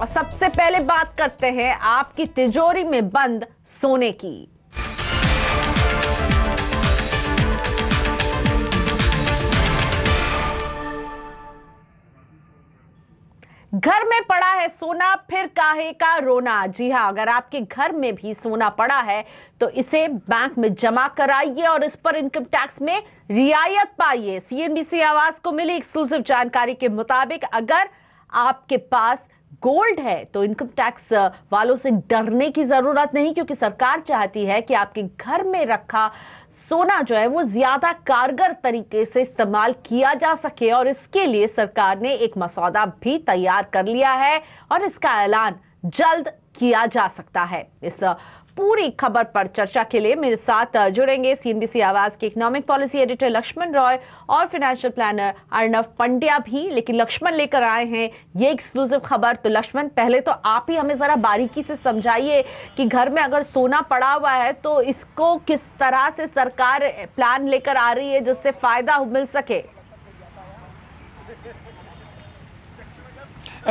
और सबसे पहले बात करते हैं आपकी तिजोरी में बंद सोने की। घर में पड़ा है सोना, फिर काहे का रोना। जी हां, अगर आपके घर में भी सोना पड़ा है तो इसे बैंक में जमा कराइए और इस पर इनकम टैक्स में रियायत पाइए। सीएनबीसी आवाज को मिली एक्सक्लूसिव जानकारी के मुताबिक अगर आपके पास गोल्ड है तो इनकम टैक्स वालों से डरने की जरूरत नहीं, क्योंकि सरकार चाहती है कि आपके घर में रखा सोना जो है वो ज्यादा कारगर तरीके से इस्तेमाल किया जा सके। और इसके लिए सरकार ने एक मसौदा भी तैयार कर लिया है और इसका ऐलान जल्द किया जा सकता है। इस पूरी खबर पर चर्चा के लिए मेरे साथ जुड़ेंगे सीएनबीसी आवाज के economic policy editor Laxman Roy और फाइनेंशियल प्लानर अर्नव पंड्या भी। लेकिन लक्ष्मण लेकर आए हैं ये एक्सक्लूसिव खबर। तो लक्ष्मण, पहले तो आप ही हमें जरा बारीकी से समझाइए कि घर में अगर सोना पड़ा हुआ है तो इसको किस तरह से सरकार प्लान लेकर आ रही है जिससे फायदा मिल सके।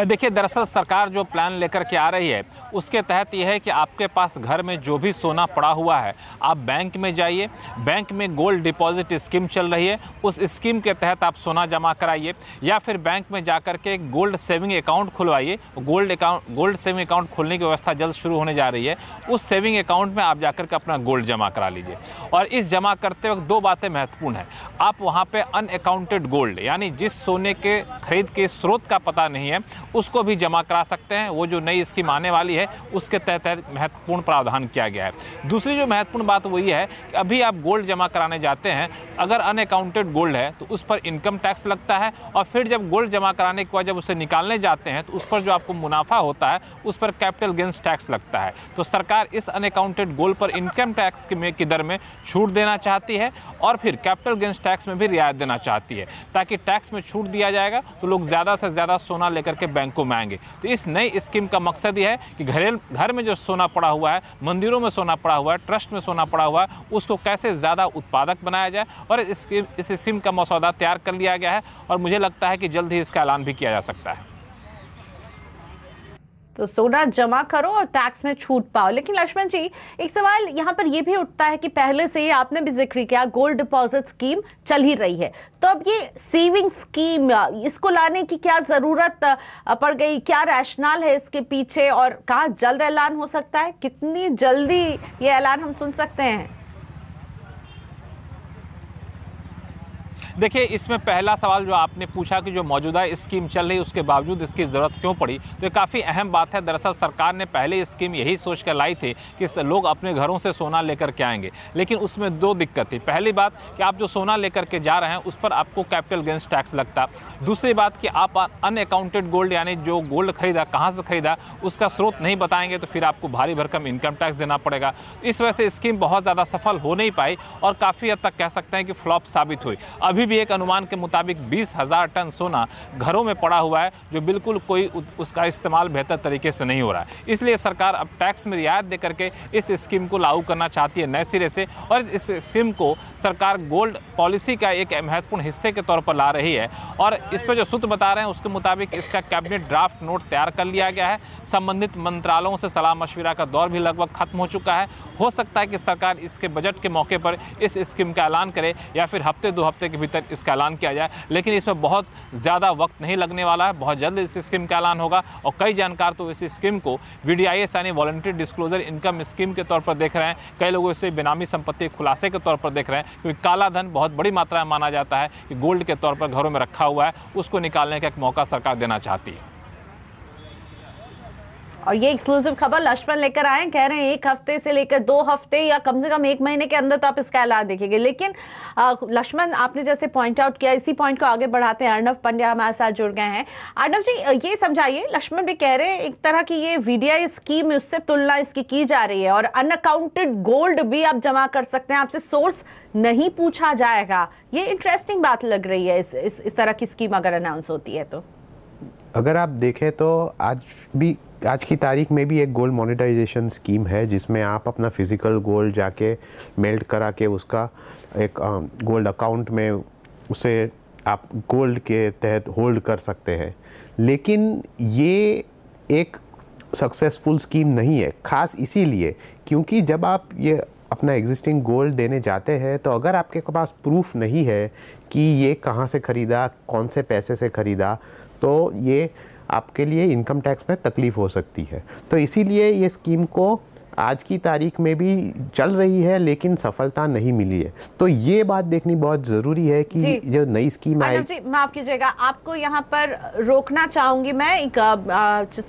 देखिए, दरअसल सरकार जो प्लान लेकर के आ रही है उसके तहत यह है कि आपके पास घर में जो भी सोना पड़ा हुआ है आप बैंक में जाइए। बैंक में गोल्ड डिपॉजिट स्कीम चल रही है, उस स्कीम के तहत आप सोना जमा कराइए या फिर बैंक में जाकर के गोल्ड सेविंग अकाउंट खुलवाइए। गोल्ड सेविंग अकाउंट खोलने की व्यवस्था जल्द शुरू होने जा रही है। उस सेविंग अकाउंट में आप जाकर के अपना गोल्ड जमा करा लीजिए। और इस जमा करते वक्त दो बातें महत्वपूर्ण हैं। आप वहाँ पर अनअकाउंटेड गोल्ड यानी जिस सोने के खरीद के स्रोत का पता नहीं है उसको भी जमा करा सकते हैं। वो जो नई स्कीम आने वाली है उसके तहत महत्वपूर्ण प्रावधान किया गया है। दूसरी जो महत्वपूर्ण बात वो ये है कि अभी आप गोल्ड जमा कराने जाते हैं, अगर अनअकाउंटेड गोल्ड है तो उस पर इनकम टैक्स लगता है और फिर जब गोल्ड जमा कराने के बाद जब उसे निकालने जाते हैं तो उस पर जो आपको मुनाफा होता है उस पर कैपिटल गेन्स टैक्स लगता है। तो सरकार इस अनअकाउंटेड गोल्ड पर इनकम टैक्स की दर में छूट देना चाहती है और फिर कैपिटल गेन्स टैक्स में भी रियायत देना चाहती है, ताकि टैक्स में छूट दिया जाएगा तो लोग ज़्यादा से ज़्यादा सोना लेकर के बैंक में आएंगे। तो इस नई स्कीम का मकसद यह है कि घर में जो सोना पड़ा हुआ है, मंदिरों में सोना पड़ा हुआ है, ट्रस्ट में सोना पड़ा हुआ है, उसको कैसे ज़्यादा उत्पादक बनाया जाए। और इस स्कीम का मसौदा तैयार कर लिया गया है और मुझे लगता है कि जल्द ही इसका ऐलान भी किया जा सकता है। तो सोना जमा करो और टैक्स में छूट पाओ। लेकिन लक्ष्मण जी, एक सवाल यहाँ पर यह भी उठता है कि पहले से ही आपने भी जिक्र किया गोल्ड डिपॉजिट स्कीम चल ही रही है, तो अब ये सेविंग स्कीम इसको लाने की क्या जरूरत पड़ गई? क्या रैशनल है इसके पीछे और कहाँ जल्द ऐलान हो सकता है? कितनी जल्दी ये ऐलान हम सुन सकते हैं? देखिए, इसमें पहला सवाल जो आपने पूछा कि जो मौजूदा स्कीम चल रही है उसके बावजूद इसकी ज़रूरत क्यों पड़ी, तो ये काफ़ी अहम बात है। दरअसल सरकार ने पहले स्कीम यही सोच कर लाई थी कि लोग अपने घरों से सोना लेकर के आएंगे, लेकिन उसमें दो दिक्कत थी। पहली बात कि आप जो सोना लेकर के जा रहे हैं उस पर आपको कैपिटल गेन्स टैक्स लगता। दूसरी बात कि आप अनअकाउंटेड गोल्ड यानी जो गोल्ड खरीदा, कहाँ से खरीदा, उसका स्रोत नहीं बताएंगे तो फिर आपको भारी भरकम इनकम टैक्स देना पड़ेगा। इस वजह से स्कीम बहुत ज़्यादा सफल हो नहीं पाई और काफ़ी हद तक कह सकते हैं कि फ्लॉप साबित हुई। अभी भी एक अनुमान के मुताबिक 20,000 टन सोना घरों में पड़ा हुआ है जो बिल्कुल कोई उसका इस्तेमाल बेहतर तरीके से नहीं हो रहा है। इसलिए सरकार अब टैक्स में रियायत देकर के इस स्कीम को लागू करना चाहती है नए सिरे से, और इस स्कीम को सरकार गोल्ड पॉलिसी का एक महत्वपूर्ण हिस्से के तौर पर ला रही है। और इस पर जो सूत्र बता रहे हैं उसके मुताबिक इसका कैबिनेट ड्राफ्ट नोट तैयार कर लिया गया है। संबंधित मंत्रालयों से सलाह मशविरा का दौर भी लगभग खत्म हो चुका है। हो सकता है कि सरकार इसके बजट के मौके पर इस स्कीम का ऐलान करे या फिर हफ्ते 2 हफ्ते के भीतर इसका ऐलान किया जाए, लेकिन इसमें बहुत ज़्यादा वक्त नहीं लगने वाला है। बहुत जल्द इस स्कीम का ऐलान होगा और कई जानकार तो इस स्कीम को VDIS यानी वॉलंटरी डिस्क्लोजर इनकम स्कीम के तौर पर देख रहे हैं। कई लोगों इसे बेनामी संपत्ति खुलासे के तौर पर देख रहे हैं, क्योंकि काला धन बहुत बड़ी मात्रा में माना जाता है कि गोल्ड के तौर पर घरों में रखा हुआ है, उसको निकालने का एक मौका सरकार देना चाहती है। और ये एक्सक्लूसिव खबर लक्ष्मण लेकर आए, कह रहे हैं 1 हफ्ते से लेकर 2 हफ्ते या कम से कम 1 महीने के अंदर तो आप इसका ऐलान देखेंगे। लेकिन लक्ष्मण, आपने जैसे पॉइंट आउट किया, इसी पॉइंट को आगे बढ़ाते हैं। अर्नव पंड्या हमारे साथ जुड़ गए हैं। अर्नव जी, ये समझाइए, लक्ष्मण भी कह रहे हैं एक तरह की ये VDI स्कीम, उससे तुलना इसकी की जा रही है और अनअकाउंटेड गोल्ड भी आप जमा कर सकते हैं, आपसे सोर्स नहीं पूछा जाएगा। ये इंटरेस्टिंग बात लग रही है इस तरह की स्कीम अगर अनाउंस होती है तो। अगर आप देखें तो आज की तारीख में भी एक गोल्ड मोनेटाइजेशन स्कीम है जिसमें आप अपना फिजिकल गोल्ड जाके मेल्ट करा के उसका एक गोल्ड अकाउंट में उसे आप गोल्ड के तहत होल्ड कर सकते हैं। लेकिन ये एक सक्सेसफुल स्कीम नहीं है, खास इसीलिए क्योंकि जब आप ये अपना एग्जिस्टिंग गोल्ड देने जाते हैं तो अगर आपके पास प्रूफ नहीं है कि ये कहाँ से ख़रीदा, कौन से पैसे से ख़रीदा, तो ये आपके लिए इनकम टैक्स में तकलीफ़ हो सकती है। तो इसीलिए ये स्कीम को आज की तारीख में भी चल रही है लेकिन सफलता नहीं मिली है। तो ये बात देखनी बहुत ज़रूरी है कि जो नई स्कीम आई। जी माफ़ कीजिएगा, आपको यहाँ पर रोकना चाहूँगी मैं। एक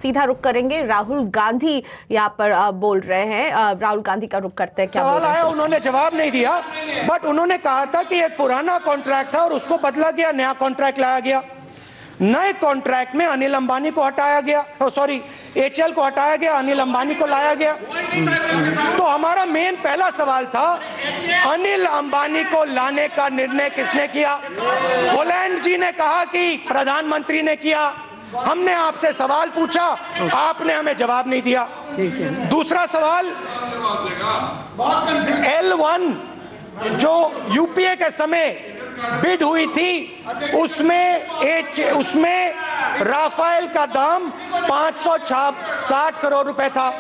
सीधा रुक करेंगे। राहुल गांधी यहाँ पर बोल रहे हैं। राहुल गांधी का रुक करते हैं। क्या सवाल आया, उन्होंने जवाब नहीं दिया, बट उन्होंने कहा था कि एक पुराना कॉन्ट्रैक्ट था और उसको बदला गया, नया कॉन्ट्रैक्ट लाया गया। नए कॉन्ट्रैक्ट में अनिल अंबानी को हटाया गया, एचएल को हटाया गया, अनिल अंबानी को लाया गया। तो हमारा मेन पहला सवाल था, अनिल अंबानी को लाने का निर्णय किसने किया? होलैंड जी ने कहा कि प्रधानमंत्री ने किया। हमने आपसे सवाल पूछा, आपने हमें जवाब नहीं दिया। दूसरा सवाल, L1 जो यूपीए के समय बिड हुई थी, उसमें राफेल का दाम 560 करोड़ रुपए था।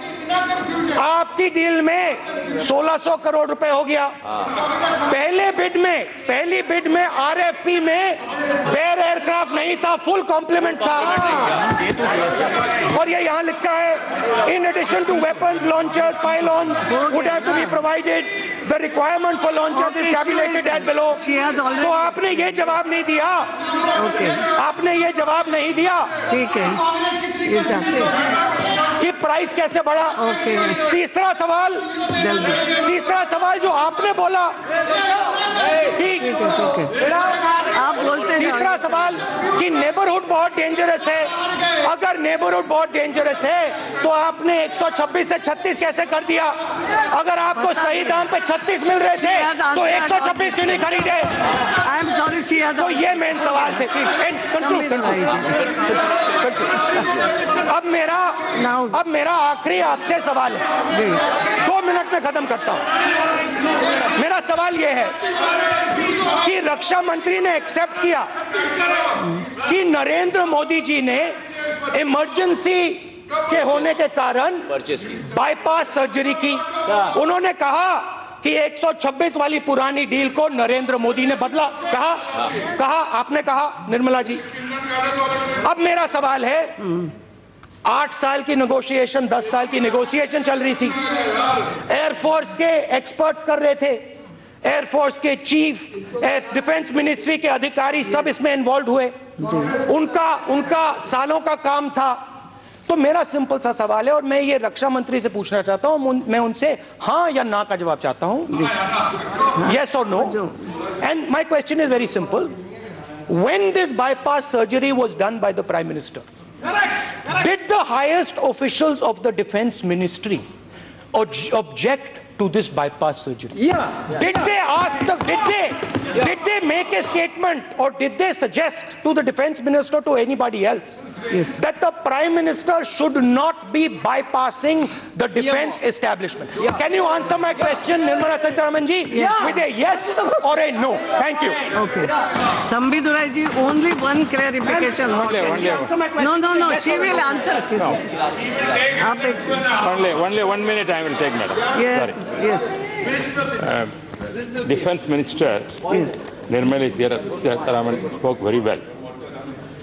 आपकी डील में 1600 करोड़ रुपए हो गया। पहली बिड में आरएफपी में बेयर एयरक्राफ्ट नहीं था, फुल कॉम्प्लीमेंट था। और ये यहाँ लिखा है, in addition to weapons launchers pylons would have to be provided, the requirement for launchers is calculated at below. तो आपने ये जवाब नहीं दिया। आपने ये जवाब नहीं दिया। ठीक है, ये चाहते कि प्राइस कैसे बढ़ा। तीसरा सवाल जो आपने बोला कि आप बोलते, तीसरा सवाल कि नेबरहुड बहुत डेंजरस है। अगर नेबरहुड बहुत डेंजरस है तो आपने 126 से 36 कैसे कर दिया? अगर आपको सही दाम पे 36 मिल रहे थे तो 126 क्यों नहीं खरीदे? आई एम सॉरी, तो ये मेन सवाल थे। अब मेरा आखिरी आपसे सवाल है, 2 मिनट में खत्म करता हूं। मेरा सवाल यह है कि रक्षा मंत्री ने एक्सेप्ट किया कि नरेंद्र मोदी जी ने इमरजेंसी के होने के कारण बाईपास सर्जरी की। उन्होंने कहा कि 126 वाली पुरानी डील को नरेंद्र मोदी ने बदला। कहा आपने कहा, निर्मला जी। अब मेरा सवाल है, 8 साल की नेगोशिएशन, 10 साल की नेगोशिएशन चल रही थी। एयरफोर्स के एक्सपर्ट्स कर रहे थे, एयरफोर्स के चीफ, डिफेंस मिनिस्ट्री के अधिकारी सब इसमें इन्वॉल्व हुए। उनका सालों का काम था। तो मेरा सिंपल सा सवाल है और मैं ये रक्षा मंत्री से पूछना चाहता हूं, मैं उनसे हाँ या ना का जवाब चाहता हूं, yes or no. And my question is very simple. When this bypass surgery was done by the Prime Minister, did the highest officials of the defense ministry object to this bypass surgery? Did they make a statement or did they suggest to the defense minister, to anybody else, that the Prime Minister should not be bypassing the defense establishment? Can you answer my question, Nirmala Sitharaman ji, with a yes or a no? Thank you. Okay. Thambi Durai ji, only one clarification. No, she will answer. Only 1 minute I will take, madam. Yes. Defense Minister Nirmala Sitharaman spoke very well.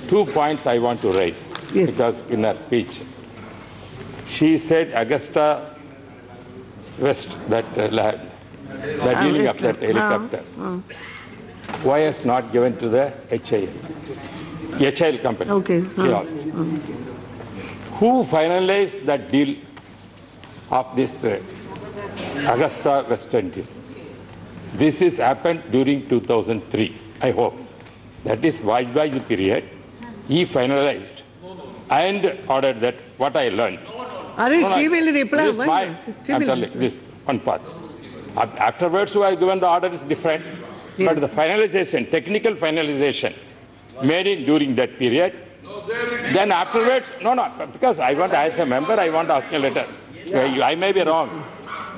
2 points I want to raise, because in her speech she said Augusta West, that dealing of that helicopter, why is not given to the HAL company? Okay. She asked. Who finalized that deal of this Augusta Western deal? This has happened during 2003, I hope. That is Vajpayee period. He finalized and ordered that, what I learned. She will reply. I'm telling this one part. Afterwards, who have given the order is different. Yes. But the finalization, technical finalization, made it during that period. Then afterwards, because I want, as a member, I want to ask a letter. I may be wrong.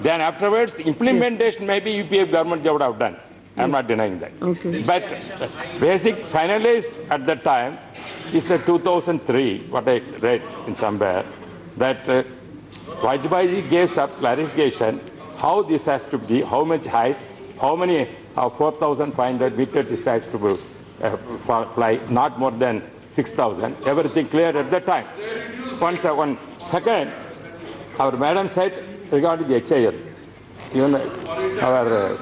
Then afterwards, implementation maybe UPF government would have done. I'm not denying that. Okay. But basic finalized at that time is the 2003, what I read in somewhere, that Vajpayee gave some clarification how this has to be, how much height, how many 4,500 meters it has to be, fly, not more than 6,000. Everything clear at that time. One second, our madam said regarding the HAL, even our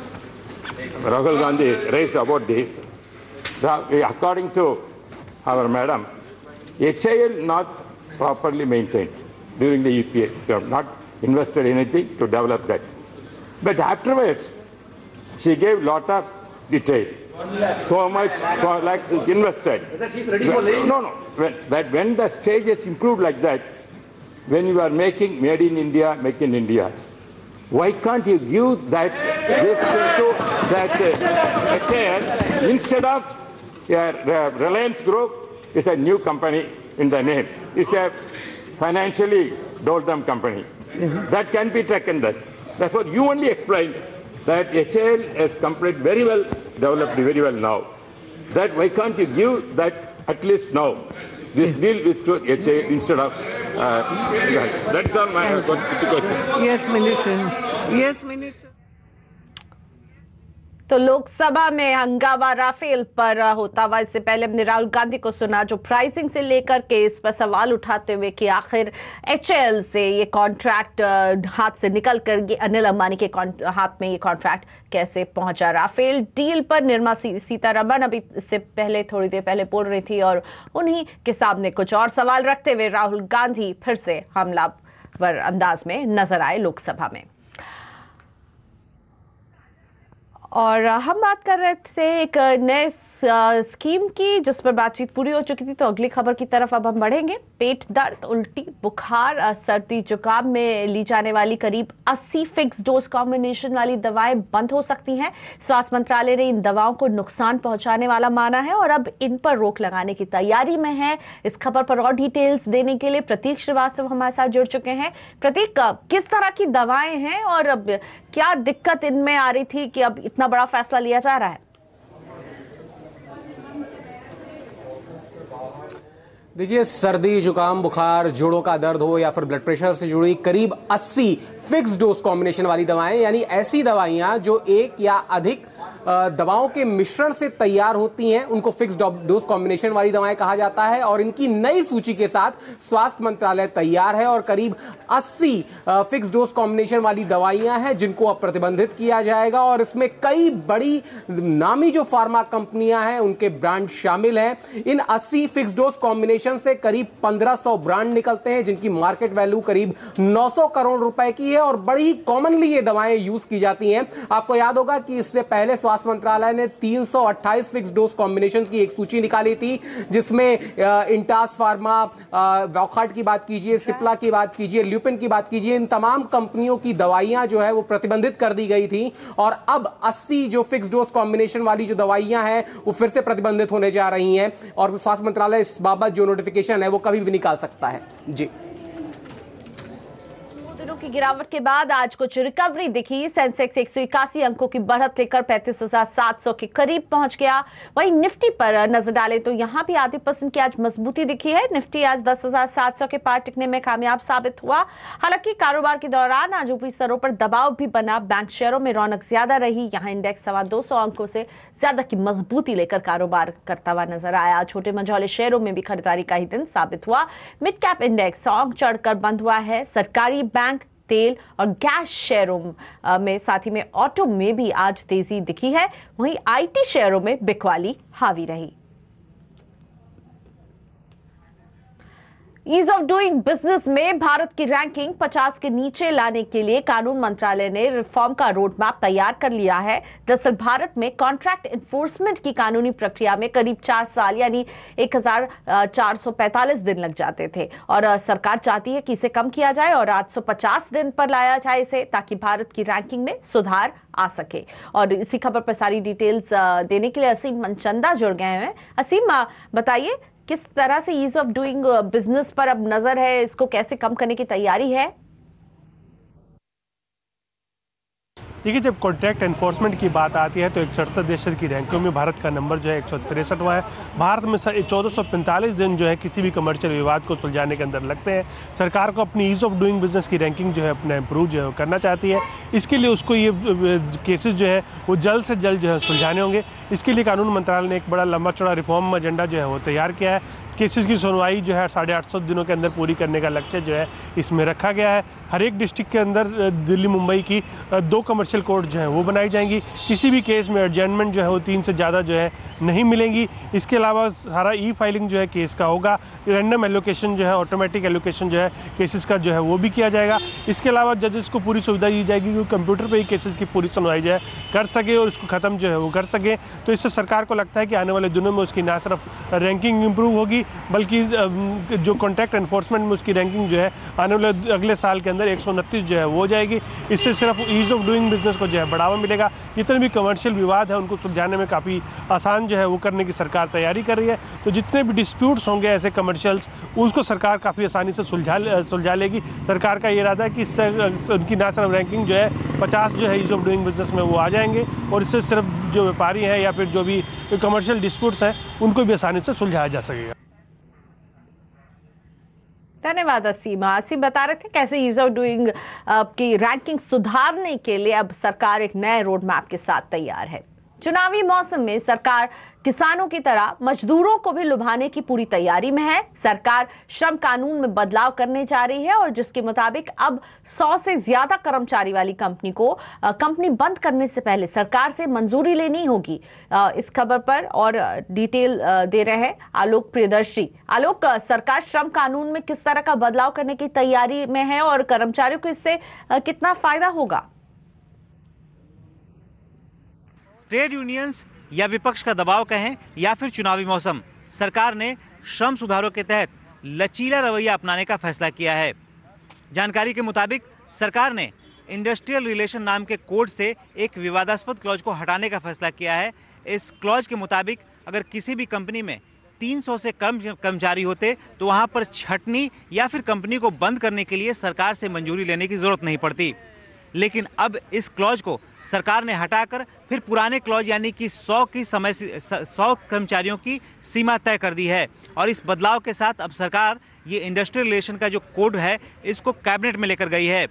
Rahul Gandhi raised about this. According to our madam, HAL not properly maintained during the UPA term, not invested anything to develop that. But afterwards, she gave lot of detail. So much for like invested. No. When the stage is improved like that, when you are making made in India, make in India, why can't you give that this to that HAL instead of Reliance Group is a new company in the name. It's a financially doldrum company. That can be taken that. Therefore, you only explained that HAL has completed very well, developed very well now. That why can't you give that at least now? This deal is to HAL instead of that's all my question. Yes, Minister. Yes, Minister. तो लोकसभा में हंगामा Rafale पर होता हुआ, इससे पहले हमने राहुल गांधी को सुना जो प्राइसिंग से लेकर के इस पर सवाल उठाते हुए कि आखिर HAL से ये कॉन्ट्रैक्ट हाथ से निकल कर ये अनिल अंबानी के हाथ में ये कॉन्ट्रैक्ट कैसे पहुंचा। राफेल डील पर निर्मला सीतारमण अभी इससे पहले थोड़ी देर पहले बोल रही थी और उन्हीं के सामने कुछ और सवाल रखते हुए राहुल गांधी फिर से हमलावर अंदाज में नजर आए लोकसभा में। और हम बात कर रहे थे एक नए स्कीम की जिस पर बातचीत पूरी हो चुकी थी, तो अगली खबर की तरफ अब हम बढ़ेंगे। पेट दर्द, उल्टी, बुखार, सर्दी जुकाम में ली जाने वाली करीब 80 फिक्स डोज कॉम्बिनेशन वाली दवाएं बंद हो सकती हैं। स्वास्थ्य मंत्रालय ने इन दवाओं को नुकसान पहुंचाने वाला माना है और अब इन पर रोक लगाने की तैयारी में है। इस खबर पर और डिटेल्स देने के लिए प्रतीक श्रीवास्तव हमारे साथ जुड़ चुके हैं। प्रतीक, किस तरह की दवाएं हैं और अब क्या दिक्कत इनमें आ रही थी कि अब इतना बड़ा फैसला लिया जा रहा है? देखिए, सर्दी, जुकाम, बुखार, जोड़ों का दर्द हो या फिर ब्लड प्रेशर से जुड़ी करीब 80 फिक्स डोज कॉम्बिनेशन वाली दवाएं, यानी ऐसी दवाइयां जो एक या अधिक दवाओं के मिश्रण से तैयार होती हैं, उनको फिक्स डोज कॉम्बिनेशन वाली दवाएं कहा जाता है। और इनकी नई सूची के साथ स्वास्थ्य मंत्रालय तैयार है और करीब 80 फिक्स डोज कॉम्बिनेशन वाली दवाइयां हैं जिनको अब प्रतिबंधित किया जाएगा। और इसमें कई बड़ी नामी जो फार्मा कंपनियां हैं उनके ब्रांड शामिल हैं। इन 80 फिक्स डोज कॉम्बिनेशन से करीब 1500 ब्रांड निकलते हैं जिनकी मार्केट वैल्यू करीब 900 करोड़ रुपए की है और बड़ी कॉमनली ये दवाएं यूज की जाती हैं। आपको याद होगा कि इससे पहले स्वास्थ्य मंत्रालय ने 328 फिक्स डोज कॉम्बिनेशन की एक सूची निकाली थी जिसमें इंटास फार्मा, वॉकहार्ट की बात कीजिए, सिप्ला की बात कीजिए, ल्यूपिन की बात कीजिए, इन तमाम कंपनियों की दवाइयां जो है वो प्रतिबंधित कर दी गई थी। और अब 80 जो फिक्स डोज कॉम्बिनेशन वाली जो दवाइयां हैं वो फिर से प्रतिबंधित होने जा रही हैं और स्वास्थ्य मंत्रालय इस बाबत जो नोटिफिकेशन है वो कभी भी निकाल सकता है। जी, की गिरावट के बाद आज कुछ रिकवरी दिखी। सेंसेक्स 181 अंकों की बढ़त लेकर 35,700 के करीब पहुंच गया। वहीं निफ्टी पर नजर डालें तो यहां भी आधे % की आज मजबूती दिखी है। निफ्टी आज 10,700 के पार टिकने में कामयाब साबित हुआ। हालांकि कारोबार के दौरान आज ऊपरी स्तरों पर दबाव भी बना। बैंक शेयरों में रौनक ज्यादा रही। यहां इंडेक्स 200 अंकों से ज्यादा की मजबूती लेकर कारोबार करता हुआ नजर आया। छोटे मझौले शेयरों में भी खरीदारी का ही दिन साबित हुआ। मिड कैप इंडेक्स सॉन्ग चढ़कर बंद हुआ है। सरकारी, बैंक, तेल और गैस शेयरों में, साथ ही में ऑटो में भी आज तेजी दिखी है। वहीं आईटी शेयरों में बिकवाली हावी रही। ईज ऑफ डूइंग बिजनेस में भारत की रैंकिंग 50 के नीचे लाने के लिए कानून मंत्रालय ने रिफॉर्म का रोड मैप तैयार कर लिया है। दरअसल भारत में कॉन्ट्रैक्ट एनफोर्समेंट की कानूनी प्रक्रिया में करीब 4 साल यानी 1445 दिन लग जाते थे और सरकार चाहती है कि इसे कम किया जाए और 850 दिन पर लाया जाए इसे, ताकि भारत की रैंकिंग में सुधार आ सके। और इसी खबर पर सारी डिटेल्स देने के लिए असीम मनचंदा जुड़ गए हैं। असीम, बताइए किस तरह से ईज ऑफ डूइंग बिजनेस पर अब नजर है, इसको कैसे कम करने की तैयारी है? देखिए, जब कॉन्ट्रैक्ट एनफोर्समेंट की बात आती है तो 168 देशों की रैंकों में भारत का नंबर जो है 163वां है। भारत में 1445 दिन जो है किसी भी कमर्शियल विवाद को सुलझाने के अंदर लगते हैं। सरकार को अपनी ईज़ ऑफ डूइंग बिजनेस की रैंकिंग जो है अपना इम्प्रूव जो है करना चाहती है। इसके लिए उसको ये केसेस जो है वो जल्द से जल्द जो है सुलझाने होंगे। इसके लिए कानून मंत्रालय ने एक बड़ा लंबा चौड़ा रिफॉर्म एजेंडा जो है वो तैयार किया है। केसेस की सुनवाई जो है 850 दिनों के अंदर पूरी करने का लक्ष्य जो है इसमें रखा गया है। हर एक डिस्ट्रिक्ट के अंदर दिल्ली मुंबई की 2 कमर्शियल कोर्ट जो है वो बनाई जाएंगी। किसी भी केस में एडजमेंट जो है वो 3 से ज़्यादा जो है नहीं मिलेंगी। इसके अलावा सारा ई फाइलिंग जो है केस का होगा। रैंडम एलोकेशन जो है, ऑटोमेटिक एलोकेशन जो है केसेस का जो है वो भी किया जाएगा। इसके अलावा जजेस को पूरी सुविधा दी जाएगी कि कंप्यूटर पर ही केसेस की पूरी सुनवाई जो है कर सके और इसको ख़त्म जो है वो कर सके। तो इससे सरकार को लगता है कि आने वाले दिनों में उसकी ना सिर्फ रैंकिंग इंप्रूव होगी बल्कि जो कॉन्ट्रैक्ट एनफोर्समेंट में उसकी रैंकिंग जो है आने वाले अगले साल के अंदर 129 जो है वो हो जाएगी। इससे सिर्फ ईज़ ऑफ डूइंग बिजनेस को जो है बढ़ावा मिलेगा। जितने भी कमर्शियल विवाद है उनको सुलझाने में काफ़ी आसान जो है वो करने की सरकार तैयारी कर रही है। तो जितने भी डिस्प्यूट्स होंगे ऐसे कमर्शियल्स उसको सरकार काफ़ी आसानी से सुलझा लेगी। सरकार का ये इरादा है कि इससे उनकी ना सिर्फ रैंकिंग जो है 50 जो है ईज़ ऑफ डूइंग बिजनेस में वो आ जाएंगे और इससे सिर्फ जो व्यापारी हैं या फिर जो भी कमर्शियल डिस्प्यूट्स हैं उनको भी आसानी से सुलझाया जा सकेगा। धन्यवाद असीम बता रहे थे कैसे ईज ऑफ डूइंग की रैंकिंग सुधारने के लिए अब सरकार एक नए रोड मैप के साथ तैयार है। चुनावी मौसम में सरकार किसानों की तरह मजदूरों को भी लुभाने की पूरी तैयारी में है। सरकार श्रम कानून में बदलाव करने जा रही है और जिसके मुताबिक अब 100 से ज्यादा कर्मचारी वाली कंपनी बंद करने से पहले सरकार से मंजूरी लेनी होगी। इस खबर पर और डिटेल दे रहे हैं आलोक प्रियदर्शी। आलोक, सरकार श्रम कानून में किस तरह का बदलाव करने की तैयारी में है और कर्मचारियों को इससे कितना फायदा होगा? ट्रेड यूनियंस या विपक्ष का दबाव कहें या फिर चुनावी मौसम, सरकार ने श्रम सुधारों के तहत लचीला रवैया अपनाने का फैसला किया है। जानकारी के मुताबिक सरकार ने इंडस्ट्रियल रिलेशन नाम के कोड से एक विवादास्पद क्लॉज को हटाने का फैसला किया है। इस क्लॉज के मुताबिक अगर किसी भी कंपनी में 300 से कम कर्मचारी होते तो वहां पर छंटनी या फिर कंपनी को बंद करने के लिए सरकार से मंजूरी लेने की जरूरत नहीं पड़ती। लेकिन अब इस क्लॉज को सरकार ने हटाकर फिर पुराने क्लॉज यानी कि 100 कर्मचारियों की सीमा तय कर दी है। और इस बदलाव के साथ अब सरकार ये इंडस्ट्रियल रिलेशन का जो कोड है इसको कैबिनेट में लेकर गई है।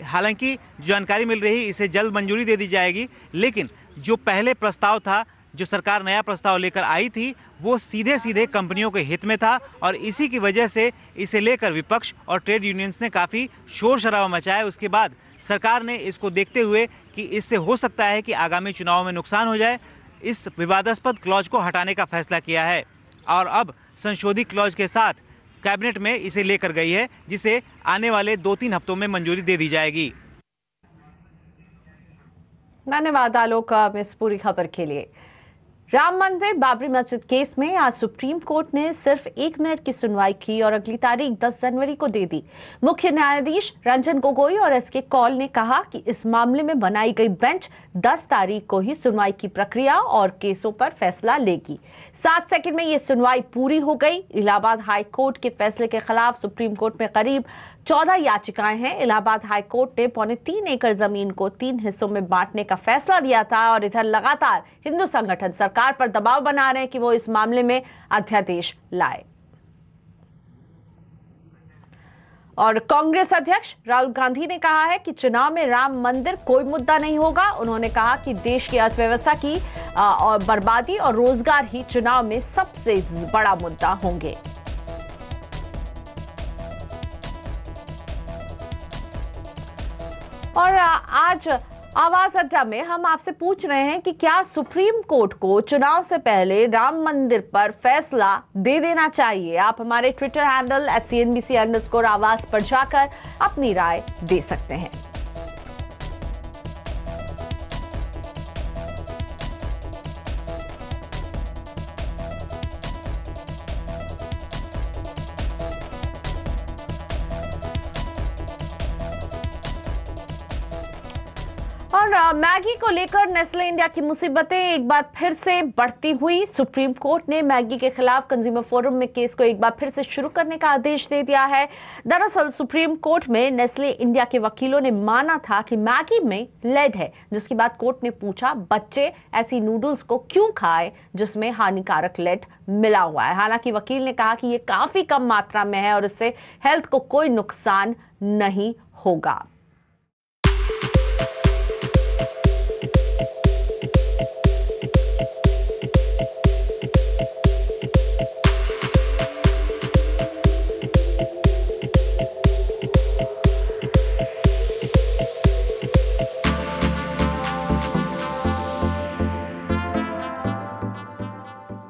हालांकि जानकारी मिल रही इसे जल्द मंजूरी दे दी जाएगी, लेकिन जो पहले प्रस्ताव था, जो सरकार नया प्रस्ताव लेकर आई थी, वो सीधे कंपनियों के हित में था और इसी की वजह से इसे लेकर विपक्ष और ट्रेड यूनियंस ने काफ़ी शोर शराबा मचाया। उसके बाद सरकार ने इसको देखते हुए कि इससे हो सकता है कि आगामी चुनाव में नुकसान हो जाए, इस विवादास्पद क्लॉज को हटाने का फैसला किया है और अब संशोधित क्लॉज के साथ कैबिनेट में इसे लेकर गई है, जिसे आने वाले 2-3 हफ्तों में मंजूरी दे दी जाएगी। धन्यवाद आलोक इस पूरी खबर के लिए। राम मंदिर बाबरी मस्जिद केस में आज सुप्रीम कोर्ट ने सिर्फ 1 मिनट की सुनवाई की और अगली तारीख 10 जनवरी को दे दी। मुख्य न्यायाधीश रंजन गोगोई और एसके कौल ने कहा कि इस मामले में बनाई गई बेंच 10 तारीख को ही सुनवाई की प्रक्रिया और केसों पर फैसला लेगी। 7 सेकंड में ये सुनवाई पूरी हो गई। इलाहाबाद हाई कोर्ट के फैसले के खिलाफ सुप्रीम कोर्ट में करीब 14 याचिकाएं हैं। इलाहाबाद हाई कोर्ट ने 3.25 एकड़ जमीन को 3 हिस्सों में बांटने का फैसला दिया था और इधर लगातार हिंदू संगठन सरकार पर दबाव बना रहे हैं कि वो इस मामले में अध्यादेश लाए। और कांग्रेस अध्यक्ष राहुल गांधी ने कहा है कि चुनाव में राम मंदिर कोई मुद्दा नहीं होगा। उन्होंने कहा कि देश की अर्थव्यवस्था की और बर्बादी और रोजगार ही चुनाव में सबसे बड़ा मुद्दा होंगे। और आज आवाज अड्डा में हम आपसे पूछ रहे हैं कि क्या सुप्रीम कोर्ट को चुनाव से पहले राम मंदिर पर फैसला दे देना चाहिए? आप हमारे ट्विटर हैंडल @CNBC_आवाज पर जाकर अपनी राय दे सकते हैं। और मैगी को लेकर नेस्ले इंडिया की मुसीबतें एक बार फिर से बढ़ती हुई। सुप्रीम कोर्ट ने मैगी के खिलाफ कंज्यूमर फोरम में केस को एक बार फिर से शुरू करने का आदेश दे दिया है। दरअसल सुप्रीम कोर्ट में नेस्ले इंडिया के वकीलों ने माना था कि मैगी में लेड है, जिसके बाद कोर्ट ने पूछा बच्चे ऐसी नूडल्स को क्यों खाए जिसमें हानिकारक लेड मिला हुआ है। हालांकि वकील ने कहा कि यह काफी कम मात्रा में है और इससे हेल्थ को कोई नुकसान नहीं होगा।